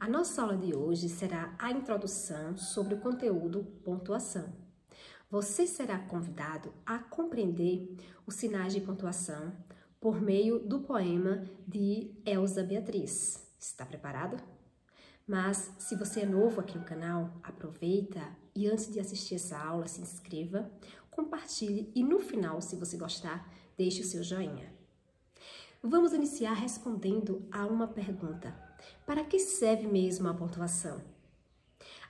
A nossa aula de hoje será a introdução sobre o conteúdo pontuação. Você será convidado a compreender os sinais de pontuação por meio do poema de Elza Beatriz. Está preparado? Mas, se você é novo aqui no canal, aproveita e antes de assistir essa aula, se inscreva, compartilhe e no final, se você gostar, deixe o seu joinha. Vamos iniciar respondendo a uma pergunta. Para que serve mesmo a pontuação?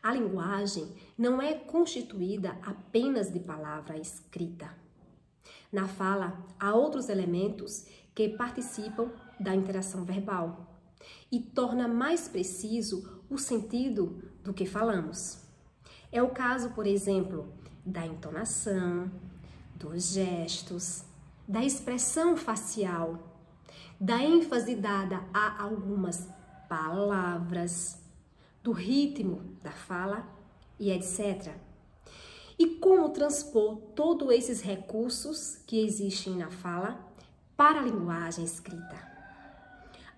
A linguagem não é constituída apenas de palavra escrita. Na fala, há outros elementos que participam da interação verbal e torna mais preciso o sentido do que falamos. É o caso, por exemplo, da entonação, dos gestos, da expressão facial, da ênfase dada a algumas palavras, do ritmo da fala e etc. E como transpor todos esses recursos que existem na fala para a linguagem escrita.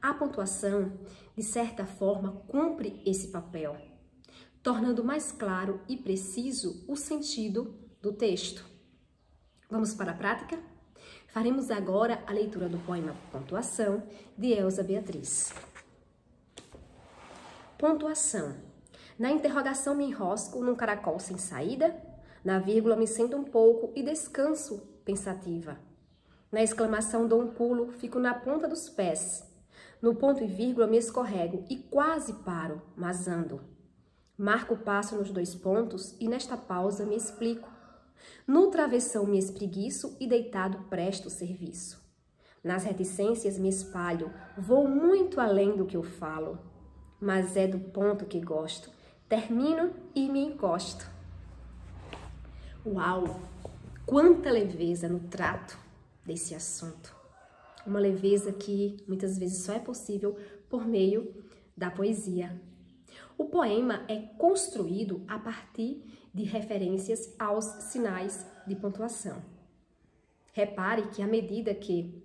A pontuação, de certa forma, cumpre esse papel, tornando mais claro e preciso o sentido do texto. Vamos para a prática? Faremos agora a leitura do poema Pontuação, de Elza Beatriz. Pontuação. Na interrogação me enrosco num caracol sem saída, na vírgula me sento um pouco e descanso pensativa. Na exclamação dou um pulo, fico na ponta dos pés. No ponto e vírgula me escorrego e quase paro, mas ando. Marco o passo nos dois pontos e nesta pausa me explico. No travessão me espreguiço e deitado presto serviço. Nas reticências me espalho, vou muito além do que eu falo. Mas é do ponto que gosto, termino e me encosto. Uau! Quanta leveza no trato desse assunto. Uma leveza que muitas vezes só é possível por meio da poesia. O poema é construído a partir de referências aos sinais de pontuação. Repare que à medida que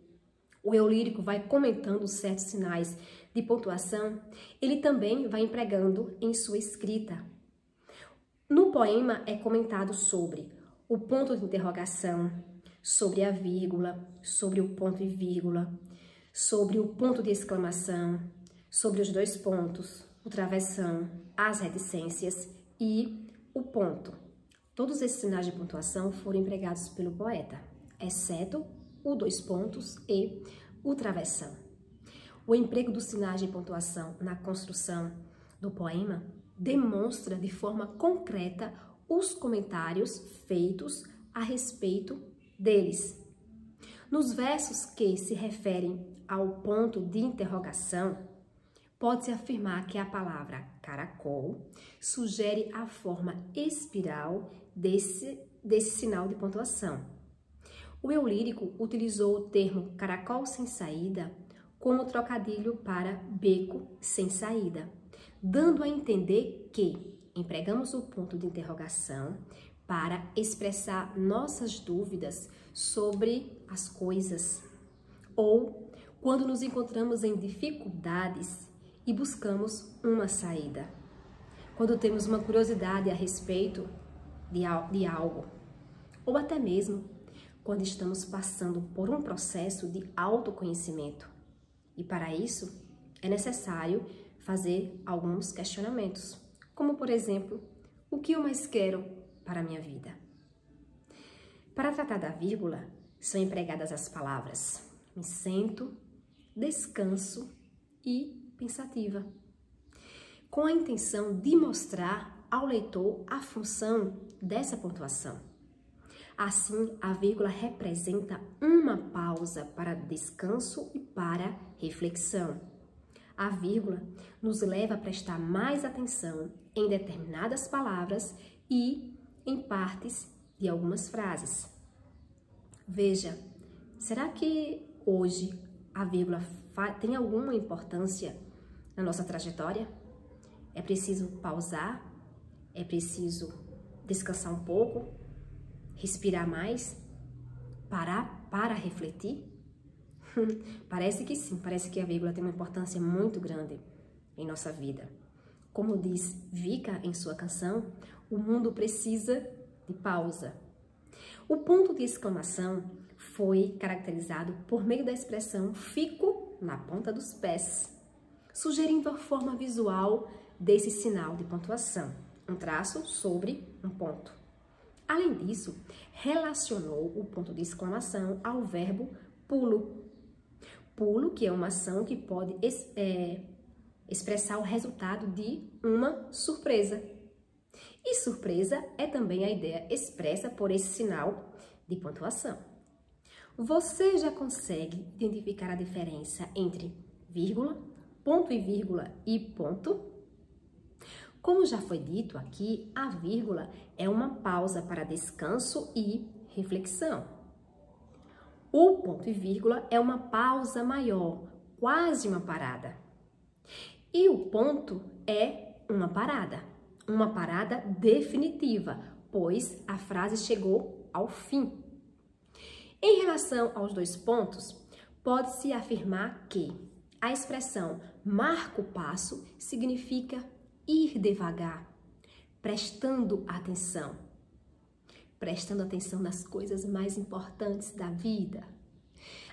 o eu lírico vai comentando certos sinais de pontuação, ele também vai empregando em sua escrita. No poema é comentado sobre o ponto de interrogação, sobre a vírgula, sobre o ponto e vírgula, sobre o ponto de exclamação, sobre os dois pontos, o travessão, as reticências e o ponto. Todos esses sinais de pontuação foram empregados pelo poeta, exceto o dois pontos e o travessão. O emprego dos sinais de pontuação na construção do poema demonstra de forma concreta os comentários feitos a respeito deles. Nos versos que se referem ao ponto de interrogação, pode-se afirmar que a palavra caracol sugere a forma espiral desse sinal de pontuação. O eu lírico utilizou o termo caracol sem saída como trocadilho para beco sem saída, dando a entender que empregamos o ponto de interrogação para expressar nossas dúvidas sobre as coisas, ou quando nos encontramos em dificuldades e buscamos uma saída, quando temos uma curiosidade a respeito de algo, ou até mesmo quando estamos passando por um processo de autoconhecimento. E para isso é necessário fazer alguns questionamentos, como por exemplo, o que eu mais quero para a minha vida? Para tratar da vírgula, são empregadas as palavras me sento, descanso e pensativa, com a intenção de mostrar ao leitor a função dessa pontuação. Assim, a vírgula representa uma pausa para descanso e para reflexão. A vírgula nos leva a prestar mais atenção em determinadas palavras e em partes de algumas frases. Veja, será que hoje a vírgula tem alguma importância na nossa trajetória? É preciso pausar? É preciso descansar um pouco? Respirar mais? Parar para refletir? Parece que sim, parece que a vírgula tem uma importância muito grande em nossa vida. Como diz Vika em sua canção, o mundo precisa de pausa. O ponto de exclamação foi caracterizado por meio da expressão "fico na ponta dos pés", sugerindo a forma visual desse sinal de pontuação, um traço sobre um ponto. Além disso, relacionou o ponto de exclamação ao verbo pulo. Pulo, que é uma ação que pode expressar o resultado de uma surpresa. E surpresa é também a ideia expressa por esse sinal de pontuação. Você já consegue identificar a diferença entre vírgula, ponto e vírgula e ponto? Como já foi dito aqui, a vírgula é uma pausa para descanso e reflexão. O ponto e vírgula é uma pausa maior, quase uma parada. E o ponto é uma parada definitiva, pois a frase chegou ao fim. Em relação aos dois pontos, pode-se afirmar que a expressão marca o passo significa ir devagar, prestando atenção nas coisas mais importantes da vida.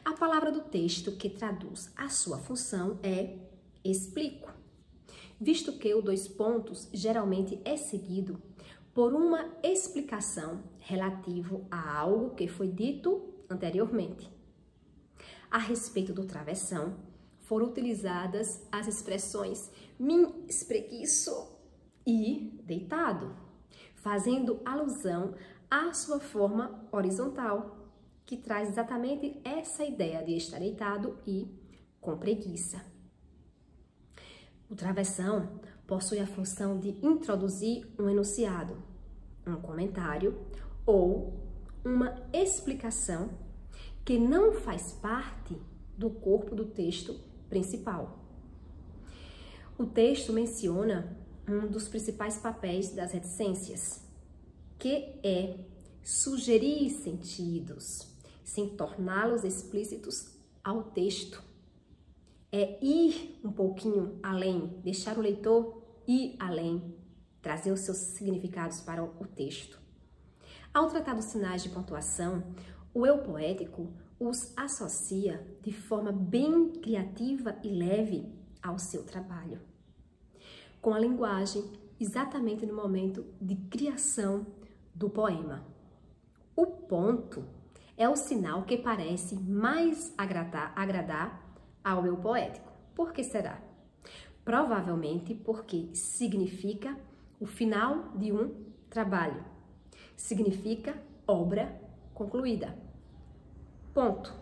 A palavra do texto que traduz a sua função é explico, visto que o dois pontos geralmente é seguido por uma explicação relativo a algo que foi dito anteriormente. A respeito do travessão, foram utilizadas as expressões me espreguiço e deitado, fazendo alusão à sua forma horizontal, que traz exatamente essa ideia de estar deitado e com preguiça. O travessão possui a função de introduzir um enunciado, um comentário ou uma explicação que não faz parte do corpo do texto principal. O texto menciona um dos principais papéis das reticências, que é sugerir sentidos, sem torná-los explícitos ao texto. É ir um pouquinho além, deixar o leitor ir além, trazer os seus significados para o texto. Ao tratar dos sinais de pontuação, o eu poético os associa de forma bem criativa e leve ao seu trabalho, com a linguagem exatamente no momento de criação do poema. O ponto é o sinal que parece mais agradar ao eu poético. Por que será? Provavelmente porque significa o final de um trabalho, significa obra concluída. Ponto.